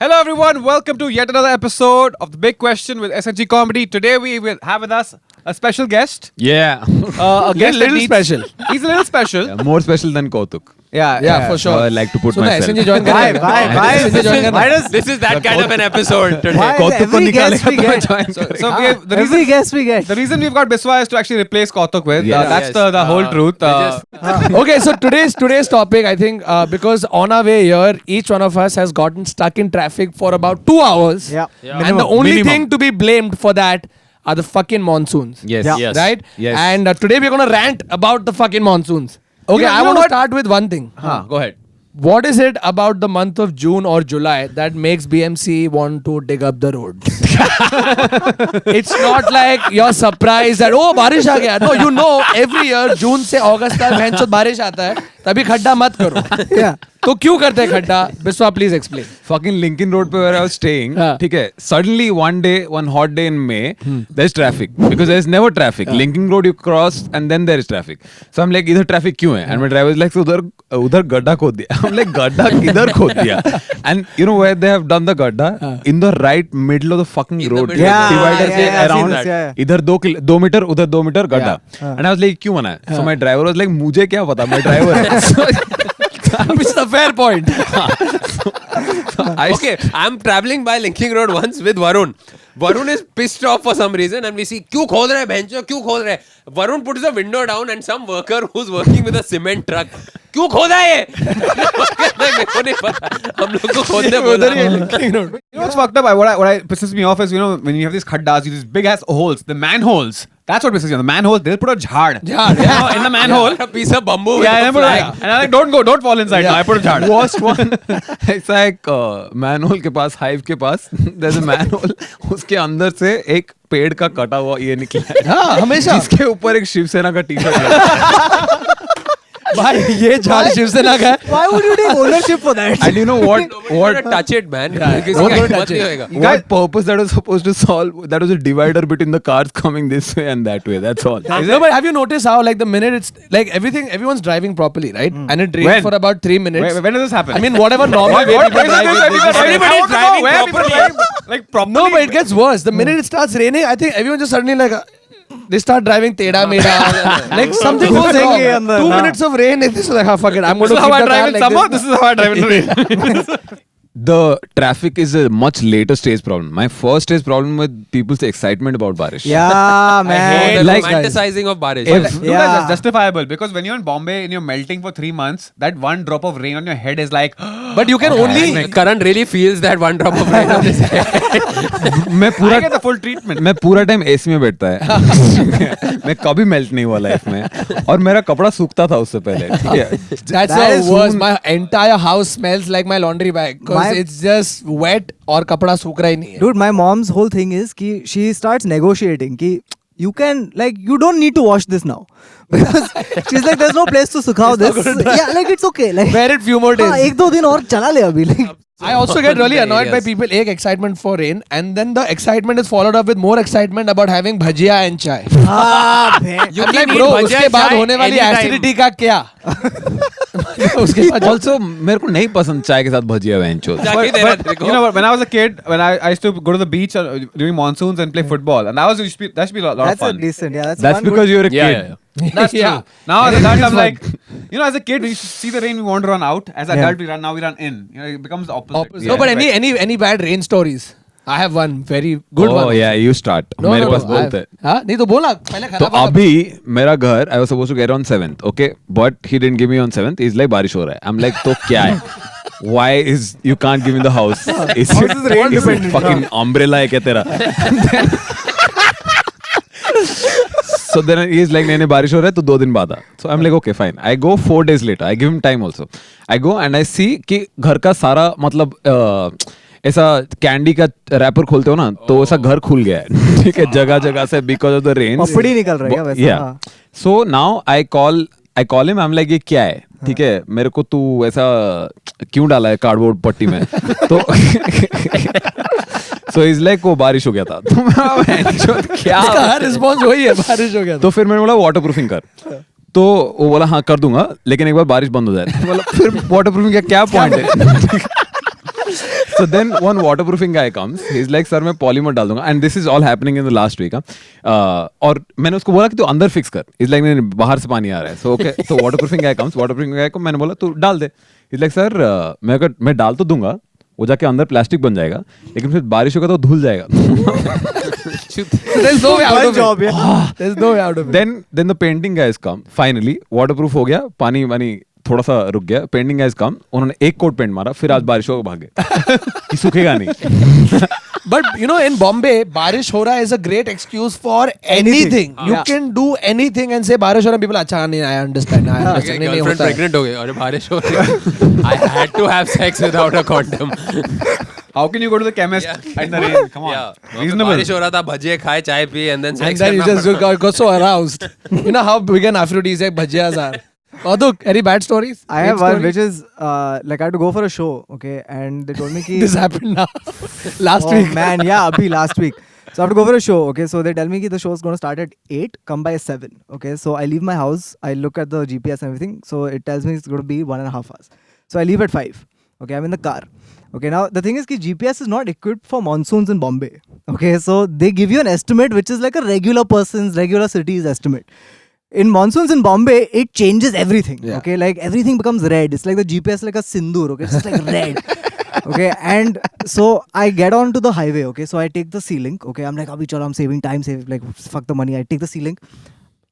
Hello everyone, welcome to yet another episode of The Big Question with SNG Comedy. Today we will have with us a special guest. Yeah. A guest that little needs- special. He's a little special. Yeah, more special than Kautuk. Yeah, for sure. I like to put So myself. SNG join Why? करेगा? Why? SNG join करना? This is that kind of an episode today. Why Kautuk को every guest निकालेगा we तो मैं get? join So करेगा. we have, the Every reason guest we get. the reason we've got Biswa is to actually replace Kautuk with. Yes. That's Yes. the whole truth. Okay, so today's topic, I think, because on our way here, each one of us has gotten stuck in traffic for about 2 hours. Yeah. And the only thing to be blamed for that are the fucking monsoons. Yes. Yeah. Yes. Right? Yes. And today we're going to rant about the fucking monsoons. Okay, You I know want to what? start with one thing. Go ahead. What is it about the month of June or July that makes BMC want to dig up the roads? It's not like you're surprised that oh बारिश आ गया. No, you know every year June से August तक भैंसचोद बारिश आता है. तभी खड्डा मत करो. Yeah. तो क्यों करते हैं खड्डा? Biswa please explain. Fucking Lincoln Road पे where I was staying. हाँ. ठीक है. Suddenly one hot day in May, there's traffic because there's never traffic. Lincoln Road you cross and then there is traffic. So I'm like इधर traffic क्यों है? And my driver is like so उधर गड्ढा खोद दिया. I'm like गड्ढा किधर खोद दिया? And you know where they have done the गड्ढा? In the right middle of the fucking road. middle. Yeah, Divider yeah, के yeah, I've seen around that. Yeah. इधर 2 मीटर उधर 2 मीटर गड्ढा. And I was like क्यों बना है? So my driver was like मुझे क्या पता? मैं driver है. Which is a fair point. Okay, I'm traveling by Linking Road once with Varun. Varun is pissed off for some reason and we see क्यों खोद रहे हैं भैंचो क्यों खोद रहे हैं Varun puts the window down and some worker who's working with a cement truck क्यों खोदा है ये मेरे को नहीं पता हम लोग को खोदने बोला You know what's fucked up? What pisses me off is, you know, when you have these khaddas, these big ass holes, the manholes. That's what pisses me off. The manholes, they'll put a jhard. Jhad, You know, in the manhole. a piece of bamboo with Yeah, a and I put flag. and I'm like, don't fall inside. Yeah. No, I put a jhard. Worst one. It's like manhole के पास, hive के पास, there's a manhole. उसके अंदर से एक पेड़ का कटा हुआ ये निकला है. हाँ, हमेशा. जिसके ऊपर एक शिवसेना का टी-शर्ट है. भाई ये झाड़ शिवसेना का है. Why would you take ownership for that? And you know what? What touch it man किसी don't का touch हिम्मत it. नहीं होएगा What purpose that was supposed to solve? That was a divider between the cars coming this way and that way. That's all. No, but have you noticed how like the minute it's like everyone's driving properly, right? And it rains When? for about 3 minutes. When does this happen? I mean, whatever normal way people drive it, Everybody is driving properly. Like properly. No, but it gets worse. The minute it starts raining, I think everyone just suddenly like they start driving teda meda. Like something goes wrong. घुसेंगे अंदर, 2 हाँ. minutes of rain, it's like, oh, fuck it, I'm going This to is how keep I the drive car in like summer. this. This is how I drive in rain. The traffic is a much later stage problem. My first stage problem with people's excitement about Barish. Yeah, I man. hate the Like- romanticizing of Barish If- Dude, Yeah. that's justifiable because when you're in Bombay and you're melting for 3 months, that one drop of rain on your head is like. But you can only Karan really feels that one drop of rain on his head मैं I पूरा get the full treatment. मैं पूरा time AC में बैठता है. मैं कभी melt नहीं हुआ लाइफ में और मेरा कपड़ा सूखता था उससे पहले. ठीक है. that's That the is worst. soon- My entire house smells like my laundry bag because My- it's just wet और कपड़ा सूख रहा ही नहीं है. Dude, my mom's whole thing is कि she starts negotiating कि you can like you don't need to wash this now because she's like there's no place to sukhaw this. Yeah, like it's okay. Like Wear it few more days. हाँ, 1-2 दिन और चला ले अभी. Like I also get really annoyed by areas. people. एक excitement for rain, and then the excitement is followed up with more excitement about having bhajia and chai. हाँ, You I'm can like, eat bro, bhajia उसके बाद chai होने वाली anytime. acidity का क्या? उसके बाद Also मेरे को नहीं पसंद चाय के साथ भजिया वेंचो. जाके ही देना तेरे को You know what? When I was a kid, when I used to go to the beach during monsoons and play football, and that should be a lot of that's a fun. decent. Yeah, that's That's one because good. you're a Yeah, kid. yeah. That's Yeah. true. Now as an adult, I'm like, you know, as a kid, we used to see the rain, we want to run out. As an adult, we run. Now we run in. You know, it becomes the opposite. No, but any bad rain stories? I have one very good Oh one. yeah, you start. No, मेरे no, पास no. बहुत है. हाँ नहीं तो बोला पहले तो खराब अभी मेरा घर I was supposed to get on 7th, okay, but he didn't give me on 7th. He's like बारिश हो रहा है. I'm like तो क्या है? Why is you can't give me the house? Is it fucking umbrella है क्या तेरा? So then he's like नहीं बारिश हो रहा है तो 2 दिन बाद आ. So I'm like okay fine. I go 4 days later. I give him time also. I go and I see कि घर का सारा मतलब ऐसा कैंडी का रैपर खोलते हो ना तो ऐसा घर खुल गया है. ठीक है जगह जगह से because of the rain. पपड़ी निकल रहा है क्या वैसा? Yeah. हाँ. So now I call him. I'm like ये क्या है? ठीक है मेरे को तू ऐसा क्यों डाला है कार्डबोर्ड पट्टी में? तो so he's like वो बारिश हो गया था. तो मैं क्या? इसका हर रिस्पॉन्स वही है बारिश हो गया तो फिर मैंने बोला वाटर प्रूफिंग कर. तो वो बोला हाँ कर दूंगा लेकिन एक बार बारिश बंद हो जाए. तो बोला फिर वाटर प्रूफिंग का क्या पॉइंट है? So then one waterproofing guy comes. He's like, sir, मैं polymer डाल दूंगा. And this is all happening in the last week. और मैंने उसको बोला कि तू अंदर fix कर. He's like, नहीं बाहर से पानी आ रहा है. So okay. So waterproofing guy comes. Waterproofing guy को मैंने बोला तू डाल दे. He's like, sir, मैं डाल तो दूंगा. वो जाके अंदर प्लास्टिक बन जाएगा. लेकिन फिर बारिश होगा तो धुल जाएगा. There's no way out of job, it. There's no way out of it. Then the painting guys come. Finally, waterproof हो गया. पानी थोड़ा सा रुक गया. Painting guys come. उन्होंने एक कोट पेंट मारा. फिर आज बारिश होगा भागे. कि सूखेगा नहीं. But you know, in Bombay, बारिश हो रहा is a great excuse for anything. You can do anything and say बारिश हो रहा. People अच्छा नहीं, I understand. I understand. नहीं Girlfriend होता है. pregnant हो गई और बारिश हो रही. I had to have sex without a condom. How can you go to the chemist in the rain? Come on. Yeah. Reasonable. बारिश हो रहा था, भजिए खाए, चाय पिए, and then And sex then you करना just पड़ा. got so aroused. You know how big an aphrodisiac bhajiyas are. Aduk, any bad stories? I have Big one stories? which is like I had to go for a show, okay, and they told me ki This happened now. Last oh, week. man, yeah, abhi last week. So I have to go for a show, okay. So they tell me ki the show is going to start at 8, come by 7, okay. So I leave my house, I look at the GPS and everything. So it tells me it's going to be 1.5 hours. So I leave at 5, okay. I'm in the car, okay. Now the thing is ki GPS is not equipped for monsoons in Bombay, okay. So they give you an estimate which is like a regular person's, regular city's estimate. In monsoons in Bombay, it changes everything. Yeah. Okay, like everything becomes red. It's like the GPS like a sindoor. Okay, it's just like red. Okay, and so I get onto the highway. Okay, so I take the C-Link. Okay, I'm like, abhi chalo, I'm saving time, like fuck the money. I take the C-Link,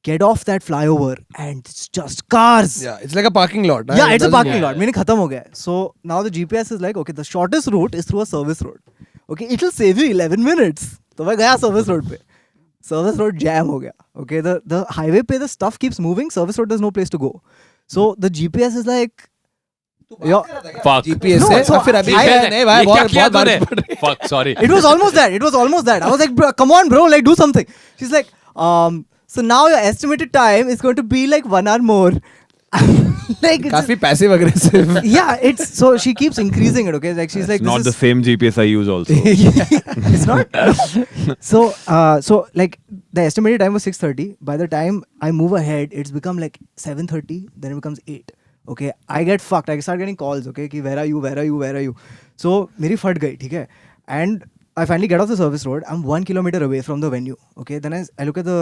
get off that flyover, and it's just cars. Yeah, it's like a parking lot. Yeah, it's a doesn't- parking lot. Meaning khatam ho gaya. So now the GPS is like, okay, the shortest route is through a service road. Okay, it will save you 11 minutes. So I gaya service road pe. Service road jam ho gaya. Okay, the highway pe the stuff keeps moving. Service road there's no place to go. So the GPS is like, yo, Fuck. GPS No, से so फिर अभी I- नहीं भाई ये क्या बहुत किया बहुत बारिश तूने? पड़ रही है. Fuck, sorry. it was almost that. It was almost that. I was like, bro, come on, bro, like do something. She's like, so now your estimated time is going to be like 1 hour more. Like it's काफी passive aggressive. yeah, it's so she keeps increasing it. Okay, like she's like, Not this the is, same GPS I use also. it's not. So like the estimated time was 6:30. By the time I move ahead, it's become like 7:30. Then it becomes 8. Okay, I get fucked. I start getting calls. Okay, ki where are you? Where are you? Where are you? So मेरी फट गई, ठीक है? And I finally get off the service road. I'm 1 kilometer away from the venue. Okay, then I look at the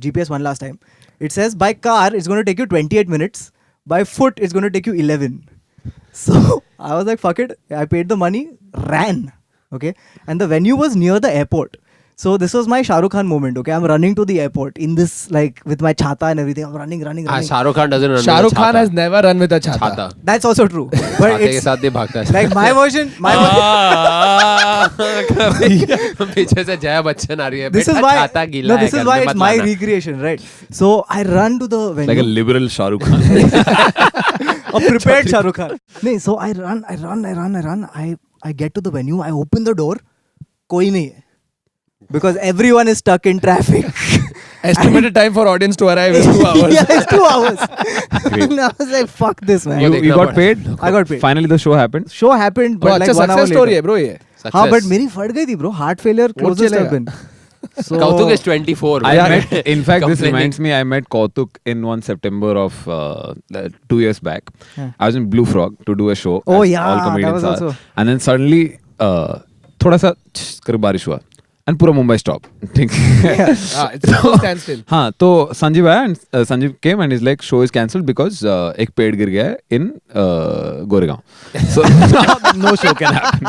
GPS one last time. It says by car it's going to take you 28 minutes. By foot it's going to take you 11. So I was like, fuck it. I paid the money, ran. Okay, and the venue was near the airport. So this was my Shah Rukh Khan moment. Okay, I'm running to the airport in this like with my chhata and everything. I'm running. Shah Rukh Khan doesn't run Shah with a Rukh Khan chhata. has never run with a chhata. Chhata. That's also true. But छाते के it's साथ भी भागता है. like my version. पीछे से जया बच्चन आ रही है. This is बेटा why. छाता गीला No, है, this is घर why में it's मत my लाना. recreation, right? So I run to the venue. Like a liberal Shah Rukh Khan. A prepared Shah Rukh Khan. No, so I run. I get to the venue. I open the door. कोई नहीं है. Because everyone is stuck in traffic. Estimated time for audience to arrive is 2 hours. Yeah, it's 2 hours. And I was like, fuck this, man. You got paid? I got paid. Finally the show happened. Show happened, Bro, but like अच्छा 1 hour success story later. है bro ये. हाँ, but मेरी फट गई थी, bro. Heart failure closest have been. So, Kautuk is 24. I met, in fact, this Complaining. reminds me, I met Kautuk in one September of 2 years back. Yeah. I was in Blue Frog to do a show. Oh, as yeah, all that comedians was are. also- And then suddenly, थोड़ा सा कर बारिश हुआ. And पूरा Mumbai stop. ठीक है. It's a standstill. हाँ तो संजीव आया and Sanjeev came and he's like show is cancelled because एक पेड़ गिर गया है in Goregaon. So no show can happen.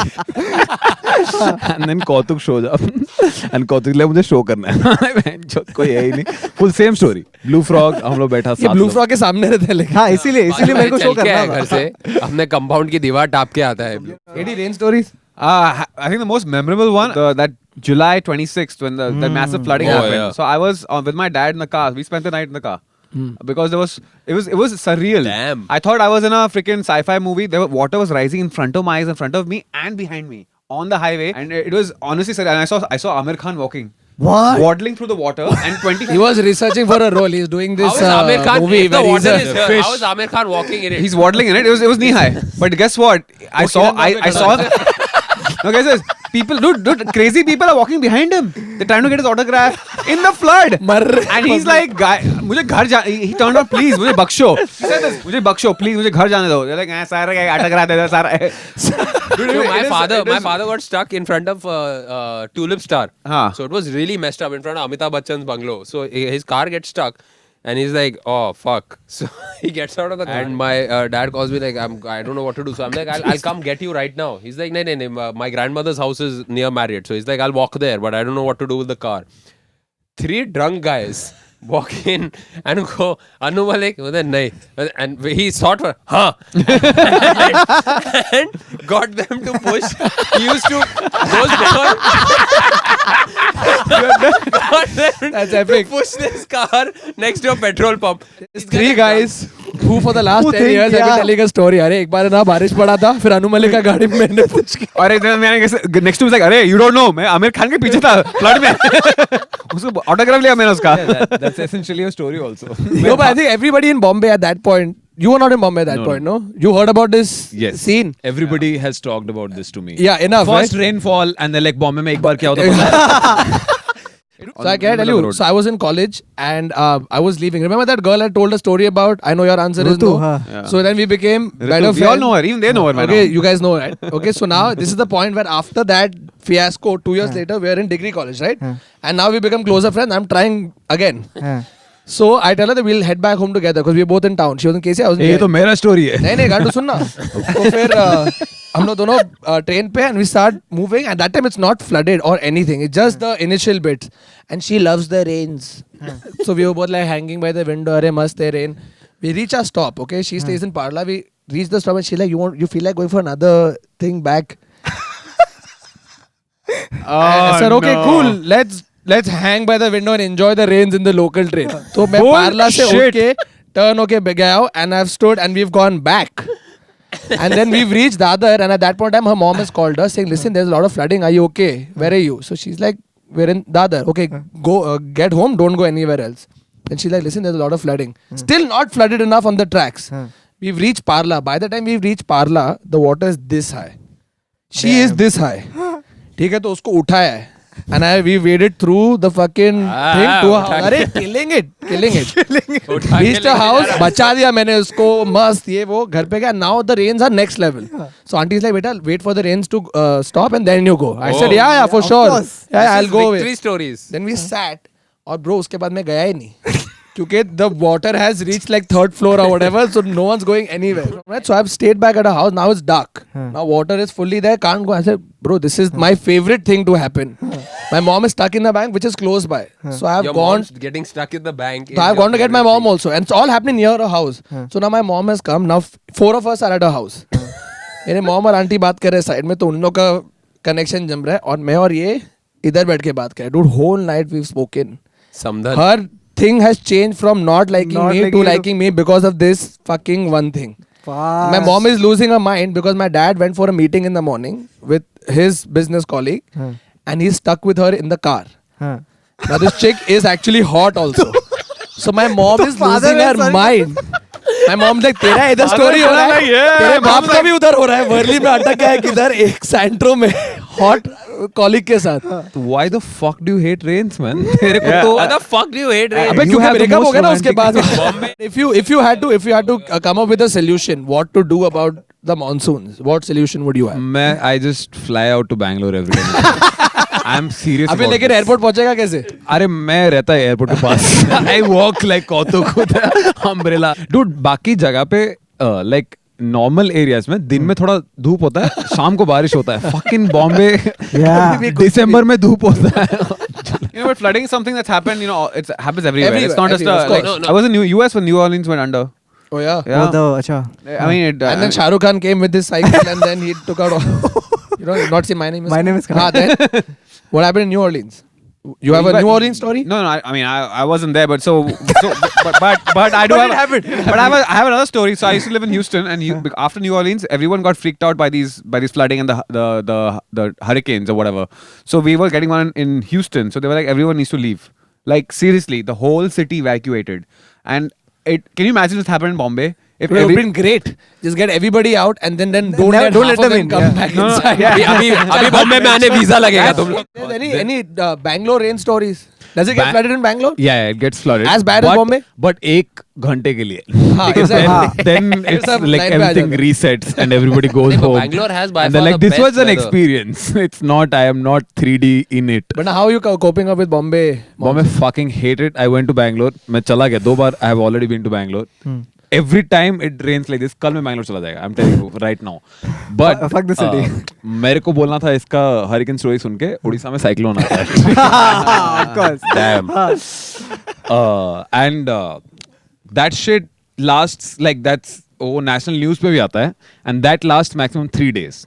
And then Kautuk shows up and Kautuk like मुझे show करना है. कोई है ही नहीं. Full same story. Blue Frog हम लोग बैठा ये साथ Blue लोग. Frog के सामने रहते हैं लेकिन. हाँ, इसीलिए मेरे को शो चल के करना आए घर था. से अपने कंपाउंड की दीवार टाप के आता है. Any rain stories? I think the most memorable one, that July 26th when the massive flooding Oh, happened. yeah. So I was with my dad in the car. We spent the night in the car because it was surreal. Damn. I thought I was in a freaking sci-fi movie. Water was rising in front of my eyes, in front of me and behind me on the highway, and it was honestly surreal. And I saw Amir Khan walking. What? Waddling through the water and 20. He was researching for a role. He's doing this How is Amir Khan? movie If the where he's water is a here, fish. how is Amir Khan walking in it? He's waddling in it. It was knee high. But guess what? I saw. No, guess this. People, dude, crazy people are walking behind him. They're trying to get his autograph in the flood. And he's like, guy, मुझे घर जा. He turned out, please, मुझे बख्शो. He said this, मुझे बख्शो, please, मुझे घर जाने दो. They're like, सारा autograph दे दो, सारा. Dude, my father got stuck in front of Tulip Star. So it was really messed up in front of Amitabh Bachchan's bungalow. So his car gets stuck. And he's like, oh, fuck. So he gets out of the car. And my dad calls me like, I don't know what to do. So I'm like, I'll come get you right now. He's like, no. My grandmother's house is near Marriott. So he's like, I'll walk there. But I don't know what to do with the car. 3 drunk guys walk in and go, Anu Malik, nahi. And he sought for, and got them to push. He used to, got them That's epic. to push this car next to a petrol pump. There's 3 guys who for the last Who 10 think, years have been yeah. telling a story. अरे एक बार ना बारिश पड़ा था फिर अनु मलिक का गाड़ी में मैंने push किया. और then मैंने next to me was like, अरे you don't know, मैं आमिर खान के पीछे था flood में. उसको autograph लिया मैंने उसका. That's essentially a story also. No, but I think everybody in Bombay at that point. You were not in Bombay at that point, no? You heard about this Yes. scene? Everybody has talked about this to me. Yeah, enough. First right? rainfall and they're like, Bombay में एक बार क्या होता है? So I can tell you. So I was in college and I was leaving. Remember that girl I told a story about? I know your answer is Ritu, no. huh? Yeah. So then we became better We all friends. know her, even they know her. Okay, you guys know, right? Okay, so now this is the point where after that fiasco, 2 years later, we are in degree college, right? And now we become closer friends. I'm trying again. So I tell her that we'll head back home together because we're both in town. She was in KC, I was in ये KL. तो मेरा story है. नहीं गांडू सुनना. तो फिर हम लोग दोनों train पे and we start moving. At that time it's not flooded or anything. It's just the initial bits. And she loves the rains. So we were both like hanging by the window. अरे मस्त है rain. We reach our stop. Okay, she stays in Parla. We reach the stop and she's like, you feel like going for another thing back? I said, okay, cool. Let's hang by the window and enjoy the rains in the local train. So मैं Parla से उठ के turn होके गया हूँ and I've stood and we've gone back. And then we've reached Dadar and at that point in time her mom has called us saying, listen, there's a lot of flooding. Are you okay? Where are you? So she's like, we're in Dadar. Okay, go get home. Don't go anywhere else. And she's like, listen, there's a lot of flooding. Still not flooded enough on the tracks. We've reached Parla. By the time we've reached Parla, the water is this high. She is this high. ठीक है तो उसको उठाया है. And we waded through the fucking thing to a house. अरे killing it. Reached a house, बचा दिया मैंने उसको मस्त ये वो घर पे गया. Now the rains are next level. So auntie is like, beta, wait for the rains to stop and then you go. I said, yeah, for sure. course. Yeah, I'll go Victory with. stories. Then we sat. और bro उसके बाद मैं गया ही नहीं. क्योंकि the water has reached like 3rd floor or whatever, so no one's going anywhere. Right? So I've stayed back at a house. Now it's dark. Now water is fully there. Can't go. I said, bro, this is my favorite thing to happen. My mom is stuck in the bank, which is close by. So I've Your gone. mom's getting stuck in the bank. So I've gone to get my mom also, and it's all happening near her house. So now my mom has come. Now 4 of us are at her house. मेरे mom और aunty बात कर रहे हैं side में तो उन लोग का कनेक्शन जम रहा है और मैं और ये इधर बैठ के बात कर रहे हैं. Dude, whole night we've spoken. Samdhan. Her thing has changed from not liking Not me liking to you. liking me because of this fucking one thing. Fast. My mom is losing her mind because my dad went for a meeting in the morning with his business colleague and he's stuck with her in the car. Now this chick is actually hot also. So my mom is father losing her is sorry. mind. My mom's like तेरा इधर story हो रहा है तेरे बाप का भी उधर हो रहा है वर्ली में अटक गया है किधर एक सैंट्रो में हॉट कॉलिग के साथ. Why the fuck do you hate rains, man? तेरे को तो What the fuck do you hate rain? अबे You क्योंकि have the ब्रेकअप हो most गया ना उसके बाद. Bombay. if you had to come up with a solution, what to do about the monsoons? What solution would you have? I just fly out to Bangalore every day. I'm serious. अबे about लेकिन this. Airport पहुंचेगा कैसे? अरे मैं रहता है airport के पास. I walk like कौतुक होता है umbrella. Dude, बाकी जगह पे like नॉर्मल एरियाज में दिन में थोड़ा धूप होता है शाम को बारिश होता है. Fucking बॉम्बे दिसंबर में धूप होता है. You know, but flooding is something that's happened. You know, it happens everywhere. It's not just Everywhere, of like, course. No. I was in US when New Orleans went under. Oh yeah. Yeah. अच्छा. I mean, it, And then Shah Rukh Khan came with his cycle and then he took out all. You know, not say my name is. My name is Khan. Ah, then what happened in New Orleans? You have a New Orleans story? No, I mean, I wasn't there, but but I do have. But I have another story. So I used to live in Houston, and after New Orleans, everyone got freaked out by these flooding and the hurricanes or whatever. So we were getting one in Houston. So they were like, everyone needs to leave. Like seriously, the whole city evacuated. And can you imagine this happened in Bombay? if It would have every, been great. Just get everybody out and then don't Never- let don't half let of them them in, come yeah. back No, no, inside. yeah. अभी बॉम्बे में आने visa लगेगा तुम लोग. There's any Bangalore rain stories? Does it get flooded in Bangalore? Yeah, it gets flooded. As bad as but, Bombay? But 1 घंटे के लिए. हाँ, Because exactly. then it's सब like line पे आ everything जाता है. resets and everybody goes नहीं, but home. Bangalore has by and they're far like, the this was best an weather." experience. It's not, I am not 3D in it. But now how are you coping up with Bombay? Bombay fucking hate it. I went to Bangalore. मैं चला गया 2 बार. I have already been to Bangalore. Every time it rains like this, कल मैं Bangalore चला जाएगा. I'm telling you right now. But Fuck the city. मेरे को बोलना था इसका हरिकेन स्टोरी सुन के उड़ीसा में साइक्लोन आता है. Of course. Damn. And that shit lasts like that's national news पे भी आता है. And that lasts maximum 3 days.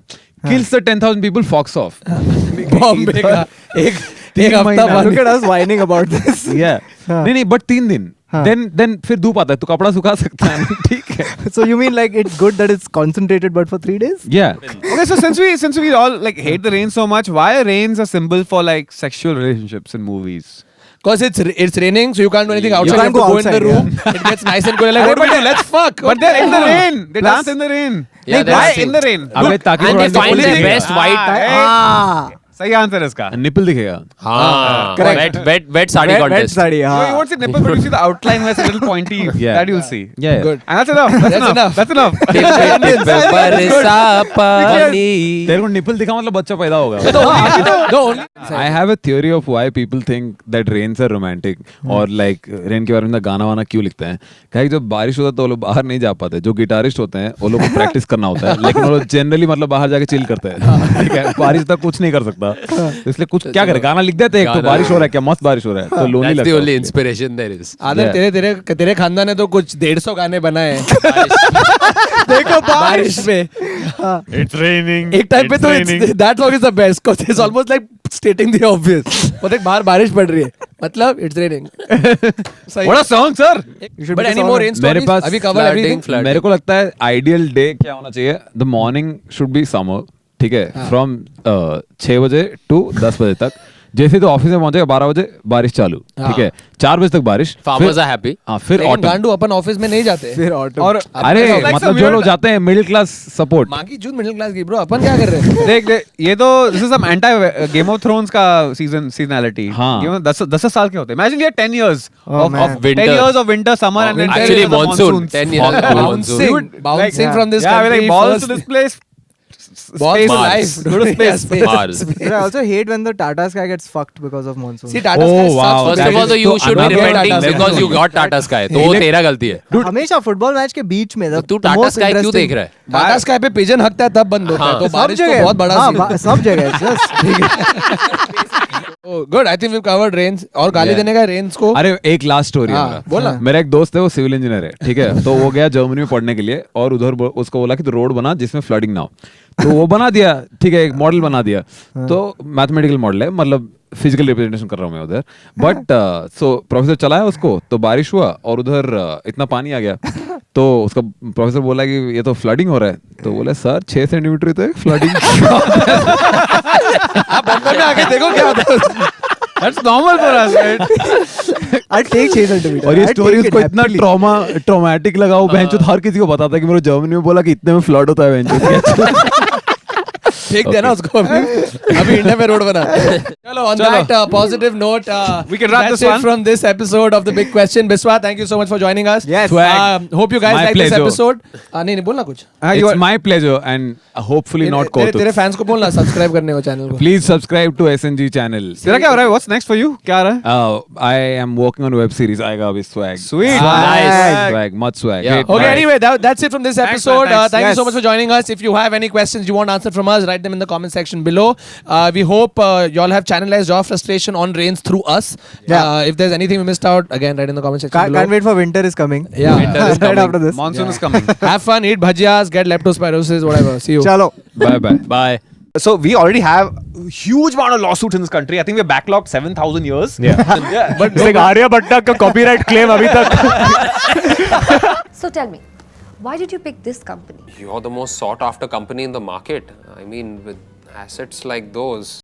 Kills the 10,000 people, fucks off. Bombay का एक हफ्ता Look बाद. at us whining about this. Yeah. नहीं but 3 दिन. हाँ. Then फिर धूप आता है तो कपड़ा सुखा सकता है. ठीक है. So you mean like it's good that it's concentrated but for 3 days? Yeah. okay, so since we all like hate the rain so much, why are rains a symbol for like sexual relationships in movies? Because it's raining, so you can't do anything outside. You, can't have to go go in the outside, room. It gets nice and cool. Like, what do we do? Let's fuck. But they're in the rain. They Plus- dance in the rain. Yeah, Like, why that's in the rain? अबे ताकि And थोड़ा they find nipple their दिखेगा. best white. Ah. सही answer है इसका. Nipple दिखेगा. हाँ, Correct. wet sari Wet contest. sari, No, हाँ. you won't see nipple, but you see the outline where it's a little pointy. Yeah. That you'll see. Yeah. Good. And that's enough. That's enough. That's enough. बरसा पानी. तेरे को nipple दिखा मतलब बच्चा पैदा होगा. No, only. I have a theory of why people think that rains are romantic और like rain के बारे में गाना वाना क्यों लिखते हैं. क्या है कि जब बारिश होता है तो वो लोग बाहर नहीं जा पाते. जो गिटारिस्ट होते हैं वो लोग को प्रैक्टिस करना होता है. लेकिन वो लोग जनरली मतलब बाहर जाके चिल करते हैं. ठीक है. बारिश तक कुछ नहीं कर सकता. तो इसलिए कुछ क्या करे गाना लिख देते हैं. एक तो गाना- बारिश हो रहा है क्या मस्त बारिश हो रहा है तो लोनली That's लगता the only है. inspiration there is. आदर Yeah. तेरे खानदान ने तो कुछ 150 गाने बनाए हैं. देखो बारिश पे. It's raining. एक टाइम पे तो that song is the best because it's almost like stating the obvious. वो देख बाहर बारिश पड़ रही है. मतलब it's raining. सही. What a song, sir. But any more rain मेरे stories? Pass Have we covered everything? flooding. मेरे को लगता है आइडियल डे क्या होना चाहिए. The morning should be summer. ठीक है. फ्रॉम 6 बजे टू 10 बजे तक. जैसे तो ऑफिस में पहुंचेगा 12 बजे बारिश चालू. ठीक है. 4 बजे तक बारिश. Farmers are happy. हाँ फिर लेकिन ऑटम. गांडू अपन ऑफिस में नहीं जाते. फिर autumn. और अरे It's like मतलब some जो weird- लोग जाते हैं मिडिल क्लास सपोर्ट. माँ की जूत मिडिल क्लास की ब्रो अपन क्या कर रहे हैं? देख ये तो this is some anti Game of Thrones का seasonality. हाँ. You know, 10 साल के होते हैं. Imagine you had 10 years Oh, of man. 10 Winter. years of winter, summer, and then 10 Actually, years of monsoon. monsoons. 10 years of monsoon. Bouncing, bouncing yeah. from this Yeah, we're country. like balls first- to this place. Balls Space. to Mars. life. Go to space. Yeah, Mars. But I also hate when the Tata Sky gets fucked because of monsoon. See, Tata Oh, Sky sucks wow. for First that. of all, so you तो should be another repenting Tata Sky. because you got Tata Sky. तो वो तेरा गलती है. हमेशा football match के बीच में तू टाटा स्काई क्यों देख रहा है? टाटा स्काई पे पिजन हकता है तब बंद होता है. हाँ. तो सब बारिश तो जगह बहुत बड़ा हाँ, scene है. सब जगह just Good. I think we've covered rains. और गाली Yeah. देने का rains को. अरे एक लास्ट स्टोरी है हाँ, मेरा. बोला. मेरा एक दोस्त है वो सिविल इंजीनियर है. ठीक है. तो वो गया जर्मनी में पढ़ने के लिए और उधर उसको बोला कि तो रोड बना जिसमें फ्लडिंग ना हो. तो वो बना दिया. ठीक है. एक मॉडल बना दिया. तो मैथमेटिकल मॉडल है मतलब फिजिकल रिप्रेजेंटेशन कर रहा हूँ मैं उधर. बट सो प्रोफेसर चलाया उसको तो बारिश हुआ और उधर इतना पानी आ गया. तो उसका प्रोफेसर बोला कि ये तो फ्लडिंग हो रहा है. तो बोला सर 6 सेंटीमीटर तो फ्लडिंग. आप बंबई में आके देखो क्या होता है. That's normal for us, right? I'd take 6 centimeter. और ये I'd स्टोरी take it उसको इतना happily. ट्रॉमेटिक लगा. वो बहनचोद हर किसी को बताता है कि मेरे जर्मनी में बोला कि इतने में फ्लड होता है बहनचोद. फेंक देना उसको अभी इंडिया में रोड बना. चलो on that positive note, We can wrap that's this it one. from this episode of the Big Question. Biswa, thank you so much for joining us. Yes. Hope you guys My like this pleasure. episode. नहीं बोलना कुछ. It's my pleasure and hopefully not तेरे Kautuk. Fans को बोलना subscribe करने को channel को. Please subscribe to SNG channel. तेरा क्या हो रहा है? What's next for you? क्या आ रहा है? I am working on a web series. आएगा अभी swag. Sweet. Nice. Swag, much swag. Yeah. Great. Okay, Bye. anyway, that's it from this Thanks, episode. man, thanks. Thank you so Yes. much for joining us. If you have any questions you want answered from us, write them in the comment section below. We hope you all have channelized your frustration on rains through us. Yeah. If there's anything we missed out, again, write in the comment section below. Can't wait for winter is coming. Yeah. Winter is Right coming. after this. Monsoon is coming. Have fun, eat bhajiyas, get leptospirosis, whatever. See you. Chalo. Bye bye. Bye. So we already have a huge amount of lawsuits in this country. I think we're backlogged 7,000 years. Yeah. But like Aryabhatta का copyright claim अभी तक. So tell me, why did you pick this company? You're the most sought after company in the market. I mean, with assets like those.